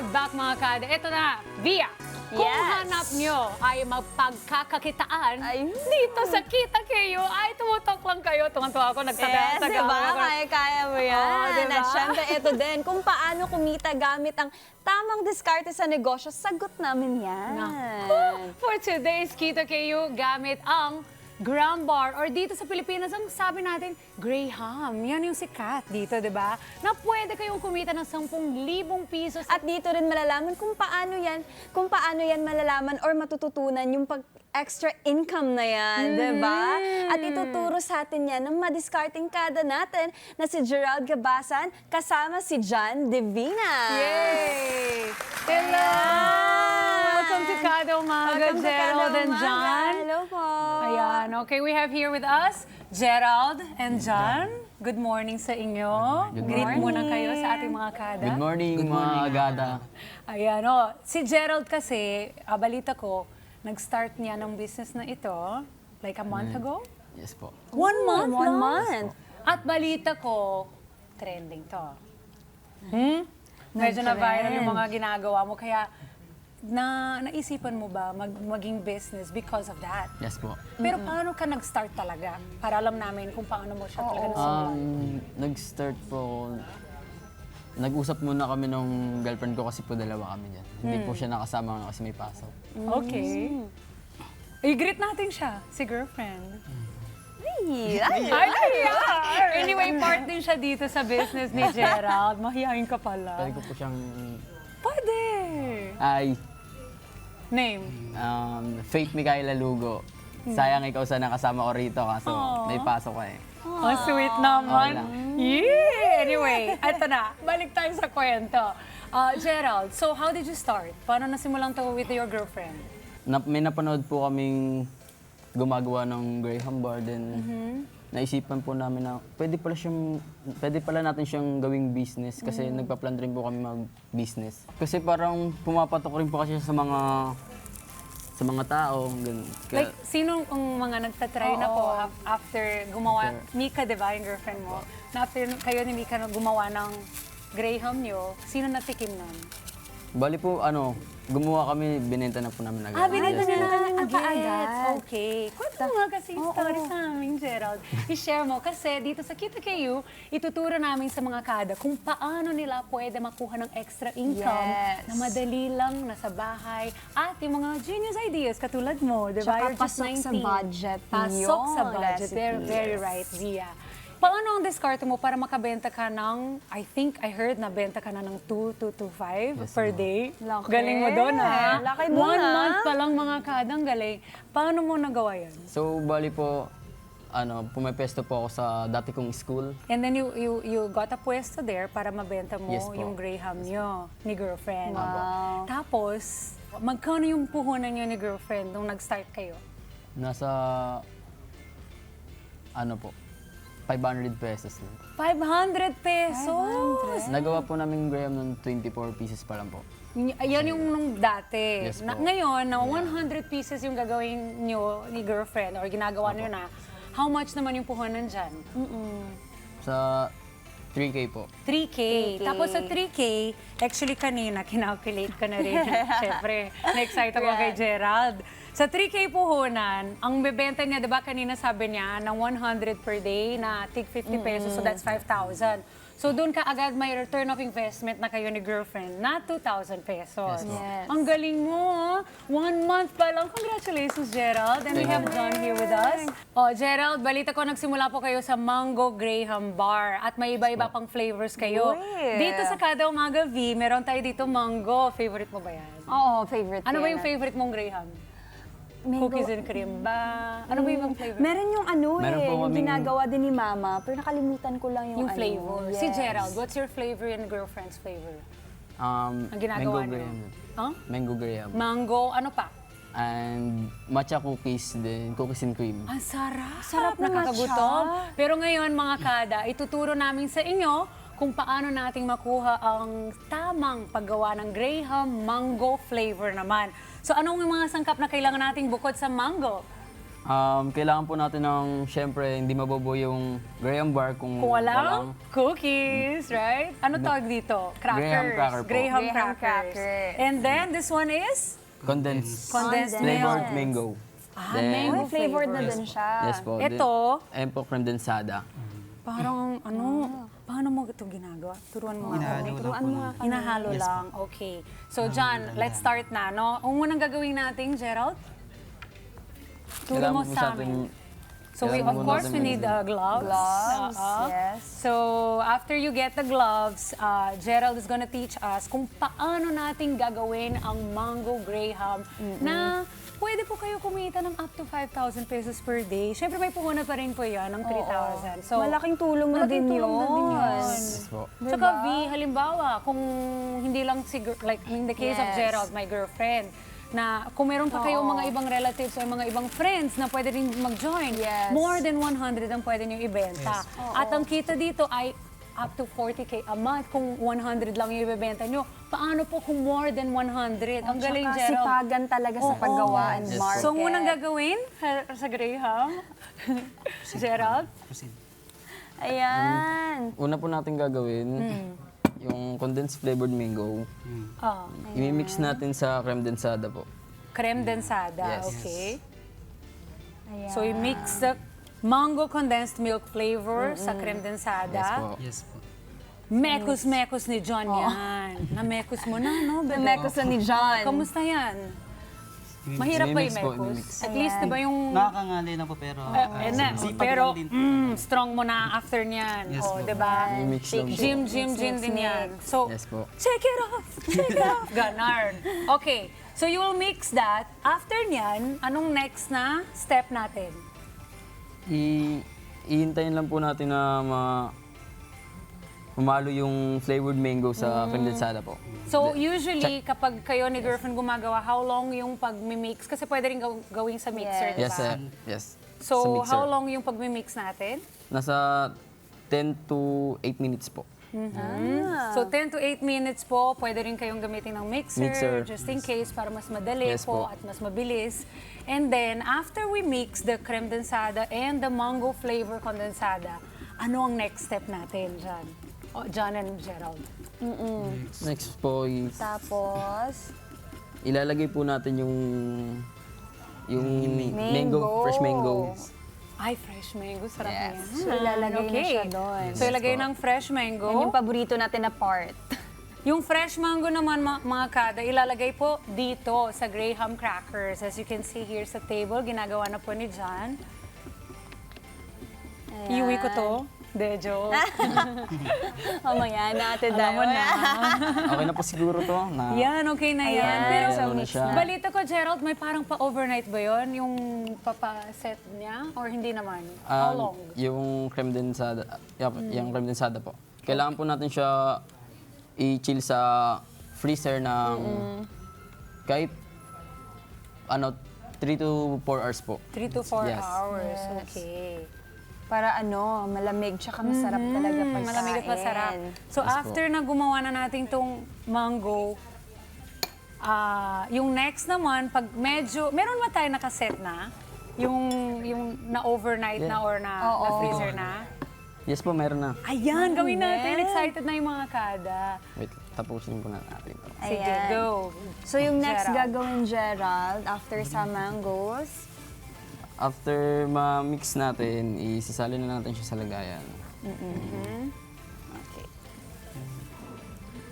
back mga kada. Ito na, Via. Kung hanap nyo ay mapagkakakitaan, dito sa Kita Kayo, ay tumutok lang kayo. Tungan-tuwa ako, Yes, diba? Kaya mo yan. Oo, diba? At syempre, ito din, kung paano kumita gamit ang tamang diskarte sa negosyo, sagot namin yan. For today's Kita Kayo, gamit ang Graham Bar, or dito sa Pilipinas, ang sabi natin, Graham. Yan yung sikat dito, di ba? Na pwede kayong kumita ng 10,000 pisos. At dito rin malalaman kung paano yan malalaman or matututunan yung extra income na yan, di ba? At ituturo sa atin yan ng madiscarding kada natin na si Gerald Gabasan kasama si John Divina. Yay! Hello! Welcome to Kada Umaga, Welcome to Gerald Kada and Umaga. John. Hello po. Ayan, okay, we have here with us Gerald and John. Good morning sa inyo. Good Greet morning. muna kayo sa ating mga kada. Good morning, mga agada. Ayan, si Gerald kasi, balita ko, nag-start niya ng business na ito, like a month ago? Yes po. 1 month One lang? month. At balita ko, trending to. Medyo na-viral yung mga ginagawa mo, kaya naisipan mo ba maging business because of that? Yes po. Pero paano ka nag-start talaga? Para alam namin kung paano mo siya talaga nasimulan. Nag-start po ako, nag-usap muna kami nung girlfriend ko kasi po dalawa kami dyan. Hindi po siya nakasama kasi may pasok. Okay. I-greet natin siya, si girlfriend. Ay, Anyway, part din siya dito sa business ni Gerald. Mahihain ka pala. Pwede ko po siyang, Pwede. Name? Faith Micaela Lugo. Sayang ikaw sana kasama ko rito kaso may pasok ka eh. Oh, sweet naman. Okay lang. Yeah! Anyway, eto na. Balik tayo sa kwento. Gerald, so how did you start? Paano nasimulan to with your girlfriend? May napanood po kaming gumagawa ng Graham Bar, then naisipan po namin na pwede pala natin siyang gawing business kasi nagpa-plan rin po kami mag-business. Kasi parang pumapatok rin po kasi siya sa mga tao. Ganun. Like, sino ang mga nagtatry na po after gumawa, Mika, di ba, yung girlfriend mo? Na after kayo ni Mika na gumawa ng Graham nyo, sino natikim nun? Bali po, gumawa kami, binenta na po namin agad. Binenta Yes niya po. na agad. Agad. Okay. Kwento mo nga kasi yung story sa amin, Gerald. I-share mo kasi dito sa Kita Kayo, ituturo namin sa mga kada kung paano nila pwede makuha ng extra income na madali lang nasa bahay at yung mga genius ideas katulad mo, di ba? Tsaka You're just pasok sa 19. budget Pasok sa yung budget. recipe. Very right, Zia. Paano ang diskarte mo para makabenta ka ng, I heard na benta ka na ng 2 to 5 per day? Laki. Galing mo doon, ha? Laki doon, 1 ha? month pa lang mga kadang galing. Paano mo nagawa yan? So, bali po, pumapesto po ako sa dati kong school. And then you got a pwesto there para mabenta mo Yes po. yung Graham nyo ni girlfriend. Wow. Tapos, magkano yung puhunan nyo ni girlfriend nung nag-start kayo? Nasa, 500 pesos lang. 500 pesos! Nagawa po namin Graham ng 24 pieces pa lang po. Yan yung nung dati. Yes po. Ngayon, na 100 pieces yung gagawin nyo ni girlfriend or ginagawa nyo na, how much naman yung puhunan dyan? Sa 3K po. 3K. Tapos sa 3K, actually kanina, kinalculate ko na rin. Siyempre, na-excite ako kay Gerald. Sa 3K puhunan, ang bebenta niya, di ba kanina sabi niya, ng 100 per day na tig 50 pesos, so that's 5,000. So doon ka agad may return of investment na kayo ni girlfriend na 2,000 pesos. Yes, po. Yes. Ang galing mo, 1 month pa lang. Congratulations, Gerald. And we have John here with us. Gerald, balita ko nagsimula po kayo sa Mango Graham Bar at may iba-iba pang flavors kayo. Uy. Dito sa Kada Umaga V, meron tayo dito mango. Favorite mo ba yan? Oo, favorite Ano ko ba yan. yung favorite mong Graham? Mango. Cookies and cream ba? Ano ba yung flavor? Meron yung Meron po yung kaming- ginagawa din ni Mama, pero nakalimutan ko lang yung Yung flavor. Yes. Si Gerald, what's your flavor and girlfriend's flavor? Ang ginagawa Mango niyo? Graham. Huh? Mango Graham. Mango, ano pa? And matcha cookies din, cookies and cream. Ang sarap! Sarap ng Nakakagutom. matcha. Pero ngayon, mga kada, ituturo namin sa inyo kung paano nating makuha ang tamang paggawa ng Graham mango flavor naman. So anong mga sangkap na kailangan nating bukod sa mango? Kailangan po natin ng, syempre, hindi mabobo yung Graham bar kung Kung walang cookies, right? Ano tawag dito? Crackers. Graham cracker po. Graham Graham crackers. crackers. And then, this one is? condensed milk. flavored mango. Ah, Then- mango Uy, flavored na flavor. din siya. Yes po. Ito? Ayan po, creme densada. Parang paano mo ito ginagawa? Turuan mo nga kami. Turuan mo nga kami. Hinahalo lang. Okay. So, John, let's start na, no? Ang unang gagawin natin, Gerald? Turo mo Kailangan po sa atin- amin. So, we, kailangan of po course, natin we need gloves. Gloves, Oo. yes. So, after you get the gloves, Gerald is gonna teach us kung paano natin gagawin ang Mango Graham na pwede po kayo kumita ng up to 5,000 pesos per day. Siyempre, may puhunan pa rin po yan ng 3,000. So, Malaking tulong na malaking din tulong na din yun. yun. Yes po. Tsaka V, halimbawa, kung hindi lang si, like in the case of Yes. Gerald, my girlfriend, na kung meron pa kayong mga ibang relatives o mga ibang friends na pwede rin mag-join, Yes. more than 100 ang pwede nyo ibenta. At ang kita dito ay up to 40K a month kung 100 lang yung ibebenta nyo. Paano po kung more than 100? Ang galing, Tsaka Gerald. sipagan talaga sa Oo. paggawa and Yes, market. So, ang unang gagawin sa Graham, Gerald? Ayan. Una po natin gagawin, yung condensed flavored mango. Ah, I-mix natin sa creme densada po. creme densada, Yes. okay. Ayan. So, i-mix the mango condensed milk flavor sa creme densada. Yes po. Yes po. Mekos-mekos ni John yan. Na-mekos mo na, no? Bebe? Mekos na ni John. Kamusta yan? Mahirap ba yung Imimix po, mekos? imimix. At least, di ba yung... Nakakangali na po pero sipag pero lang din po. strong mo na after niyan. Yes Oh, po. di ba? Imimix lang po. Gym din yan. So, Yes po. check it off! Check it off! Ganar. Okay. So, you will mix that. After niyan, anong next na step natin? Ihintayin lang po natin na humalo yung flavored mango sa creme densada po. So, usually, kapag kayo ni girlfriend gumagawa, how long yung pag-mix? Kasi pwede rin gawing sa mixer, di ba? Yes, sir. Yes. Sa So, mixer. how long yung pag-mix natin? Nasa 10 to 8 minutes po. So, 10 to 8 minutes po, pwede rin kayong gamitin ng mixer, Mixer. just in case, para mas madali Yes po po. at mas mabilis. And then, after we mix the creme densada and the mango flavor condensada, ano ang next step natin, John? Oh, John and Gerald. Next po is Tapos, ilalagay po natin yung mango, fresh mango. Ay, fresh mango, sarap Yes. yan. So, ilalagay na siya doon. So, ilagay ng fresh mango. yan yung paborito natin na part. Yung fresh mango naman, mga kada, ilalagay po dito sa Graham crackers. As you can see here sa table, ginagawa na po ni John. Iuwi ko to. De, joke. Mamaya natin Alam mo na. Okay na po siguro to. Na, Yan, okay na yan. Ayan, Pero so ano na mix siya. na. balita ko, Gerald, may parang pa-overnight ba yon yung papaset niya? Or hindi naman? How long? Yung creme densada, yung creme densada po. Kailangan po natin siya i-chill sa freezer ng kahit 3 to 4 hours po. 3 to 4 Yes. hours. Okay. Para malamig tsaka masarap talaga pagkain. Malamig at masarap. So, Yes po. after na gumawa na natin tong mango, yung next naman, pag medyo, meron ba tayo nakaset na? Yung na-overnight na or na-freezer na? Yes po, meron na. Ayan, gawin natin. Excited na yung mga kada. Wait, tapusin po na natin to. Sige, Ayan. go. So yung next Gerald. gagawin, Gerald, after sa mangoes, After ma-mix natin, isasalin na natin siya sa lagayan. okay.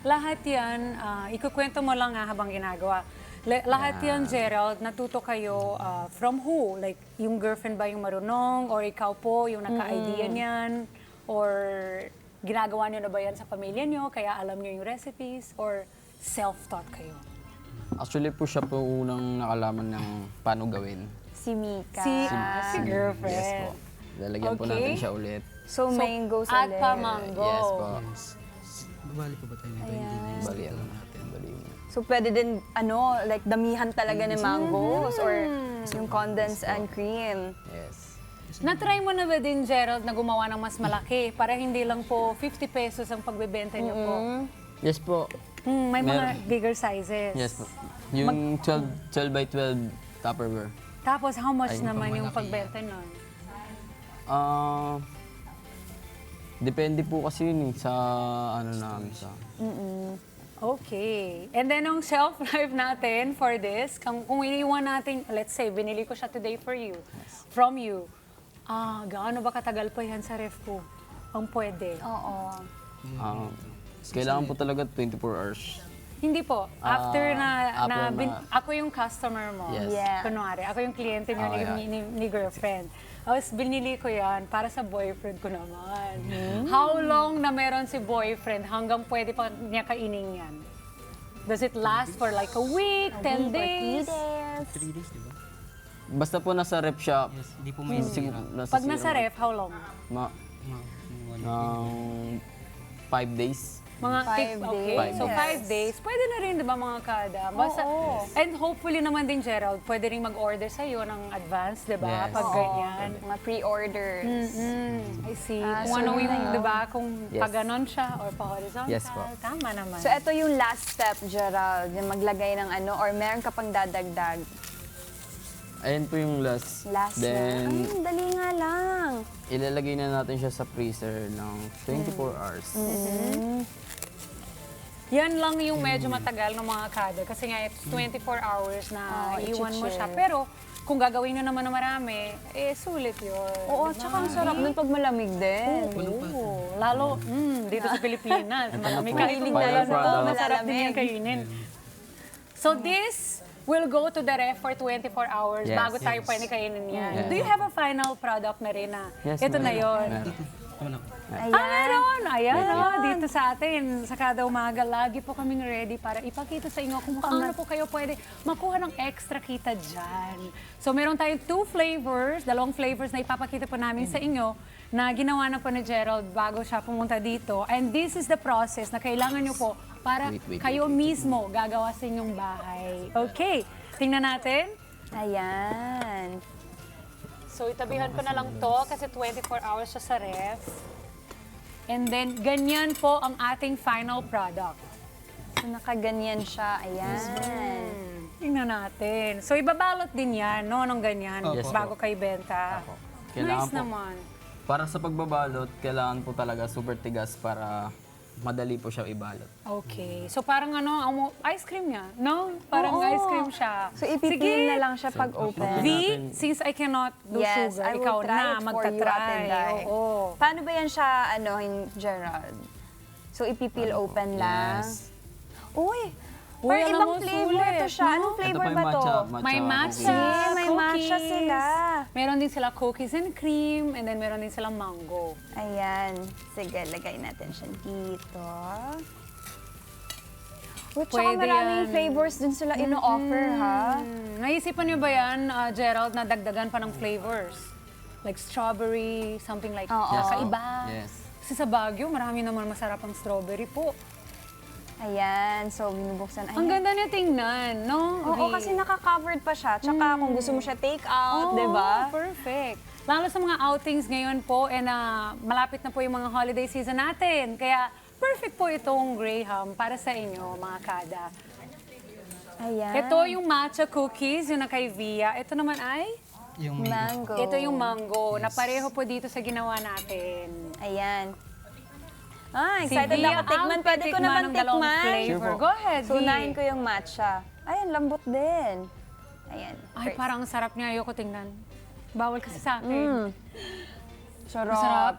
Lahat yan, ikukwento mo lang habang ginagawa. Lahat yan, Gerald, natuto kayo from who? Like, yung girlfriend ba yung marunong? Or ikaw po, yung naka-idea niyan? Or ginagawa niyo na ba yan sa pamilya niyo? Kaya alam niyo yung recipes? Or self-taught kayo? Actually po siya po unang nakalaman ng paano gawin. Si Mika. Si girlfriend. Yes po. Lalagyan po Okay. natin siya ulit. So, mangoes At ulit. pa mango. Yes po. Bali po ba tayo nito? Hindi na yun. Bali, ano natin, bali yung... So, pwede din, like, damihan talaga ng mangoes or yung condensed and cream. Yes. Na-try mo na ba din, Gerald, na gumawa ng mas malaki para hindi lang po 50 pesos ang pagbebenta niyo po? Yes po. May mga Meron. bigger sizes. Yes po. Yung 12 by 12 Tupperware. Tapos, how much Ay, naman yung pagbenta nun? Depende po kasi yun sa ano namin sa... Okay. And then, ang shelf life natin for this, kung iniwan natin, let's say, binili ko siya today for you, from you, gaano ba katagal pa yan sa ref ko? Ang pwede. Oo. Kailangan po talaga 24 hours. Hindi po. After after ako yung customer mo. Yes. Yeah. Kunwari, ako yung kliyente niyo ni girlfriend. Tapos binili ko yan para sa boyfriend ko naman. How long na meron si boyfriend hanggang pwede pa niya kainin yan? Does it last for like a week, 10 days? 3 days, di ba? Basta po nasa rep shop. Yes, hindi po may sira. Pag nasa ref, how long? Ma, One 5 days. Mga 5 okay. days. So 5 days, pwede na rin 'di ba mga kada? Basta and hopefully naman din Gerald, pwede rin mag-order sa iyo ng advance, 'di ba? Yes. Pag ganyan. Mga pre-orders. I see. Ah, Kung so ano yun yung, na yun. 'di ba, kung Yes. pag ganon siya or pa horizontal. Yes po. Tama naman. So, ito yung last step, Gerald, yung maglagay ng ano, or meron ka pang dadagdag. Ayan po yung last. Last Then, na. Ay, dali nga lang. ilalagay na natin siya sa freezer ng 24 hours. Yan lang yung medyo matagal ng mga kada kasi nga it's 24 hours na iwan mo siya. i-chill. Pero kung gagawin nyo naman na marami, sulit yun. Oo, tsaka ang sarap nun pag malamig din. Oo, lalo dito sa Pilipinas. Malamig po, kainin final na yan. product. Masarap din yan kainin. So this will go to the ref for 24 hours Yes. bago tayo pwede kainin yan. Yes. Do you have a final product na rin na Yes, ito na meron. yon? Meron. Meron! Ayan, dito sa atin, sa kada umaga, lagi po kaming ready para ipakita sa inyo kung paano po kayo pwede makuha ng extra kita dyan. So meron tayong 2 flavors, 2 flavors na ipapakita po namin sa inyo na ginawa na po ni Gerald bago siya pumunta dito. And this is the process na kailangan nyo po para Wait. kayo mismo gagawa sa inyong bahay. Okay, tingnan natin. Ayan. So itabihan ko na lang to kasi 24 hours siya sa ref. And then, ganyan po ang ating final product. So, nakaganyan siya. Ayan. Tingnan natin. So, ibabalot din yan, no, ng ganyan, Yes, bago kayo benta. Kailangan Nice po. naman. Para sa pagbabalot, kailangan po talaga super tigas para madali po siya ibalot. Okay. So, parang ano, ice cream niya, no? Parang Oo. ice cream siya. So, ipipil na lang siya pag open. V, since I cannot do Yes, sugar, I will ikaw try na, it for you, Ate magta-try. Dai. Oo. Paano ba yan siya, Gerald? So, ipipil open lang? Yes. Uy! Uy, Parang alam ibang mo, flavor sulit, to siya. no? Anong Ito flavor po yung ba to? May cookies. matcha, Yeah, may matcha cookies. sila. Meron din sila cookies and cream, and then meron din silang mango. Ayan. Sige, lagay natin siya dito. Uy, tsaka Pwede maraming yan. flavors din sila ino-offer, ha? Naisipan niyo ba yan, Gerald, na dagdagan pa ng flavors? Like strawberry, something like Oo. kakaiba. Yes. Kasi sa Baguio, marami naman masarap ang strawberry po. Ayan, so binubuksan. Ang ganda niya tingnan, no? Oo, Vi? kasi naka-covered pa siya. Tsaka kung gusto mo siya take out, di ba? Perfect. Lalo sa mga outings ngayon po, and malapit na po yung mga holiday season natin. Kaya perfect po itong Graham para sa inyo, mga kada. Ayan. Ito yung matcha cookies, yung na kay Via. Ito naman ay? Yung mango. Ito yung mango, na pareho po dito sa ginawa natin. Ayan. Ah, Si excited Via na ako tikman. ang Pwede ko titikman naman ng dalawang tikman. flavor. Sure po. Go ahead, So, Vi. unahin ko yung matcha. Ayan, lambot din. Ayan. Ay, first. parang ang sarap niya. Ayoko tingnan. Bawal kasi sa akin. Sarap. Masarap.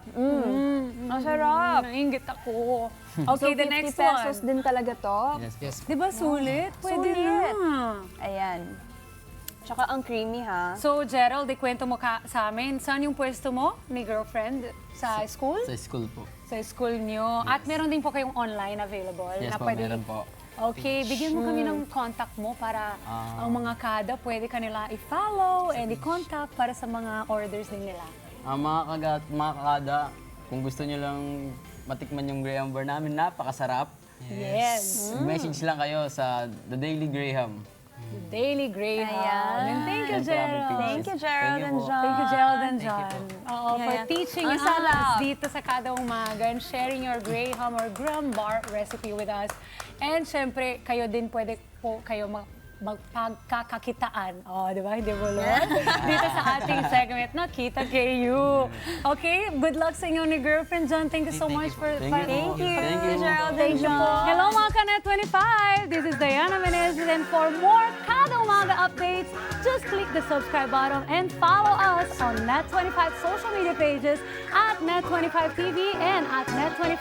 Ang sarap. Nainggit ako. Okay, So, the 50 next pesos one. din talaga to. Yes. Di ba sulit? Pwede Sulit. na. Ayan. Tsaka ang creamy, ha? So, Gerald, ikwento mo sa amin, saan yung pwesto mo ni girlfriend? Sa school? Sa school po. Sa school nyo. At meron din po kayong online available. Yes na po, pwede- meron po. Okay, bigyan mo kami ng contact mo para ang mga kada pwede kanila i-follow and i-contact para sa mga orders din nila. Mga kakada, kung gusto nyo lang matikman yung Graham bar namin, napakasarap. Yes. Message lang kayo sa The Daily Graham. Daily Graham. Ayan. And thank you, Thank you, Ate Gerald. Pia. Thank you, Gerald Thank you and po. John. Thank you, Gerald and John. Oo, for Yeah. teaching Ang us sarap. dito sa kada umaga and sharing your Graham or Graham bar recipe with us. And syempre, kayo din pwede po kayo magpagkakakitaan. Oh, di ba? Hindi mo dito sa ating segment na Kita KU. Okay, good luck sa inyo ni girlfriend John. Thank you so much for Thank you. Thank you. Gerald Thank you po. Hello mga Kanet 25! This is Diana Menezes, and for more Kada Umaga updates, just click the subscribe button and follow us on Net25 social media pages at Net25 TV and at Net25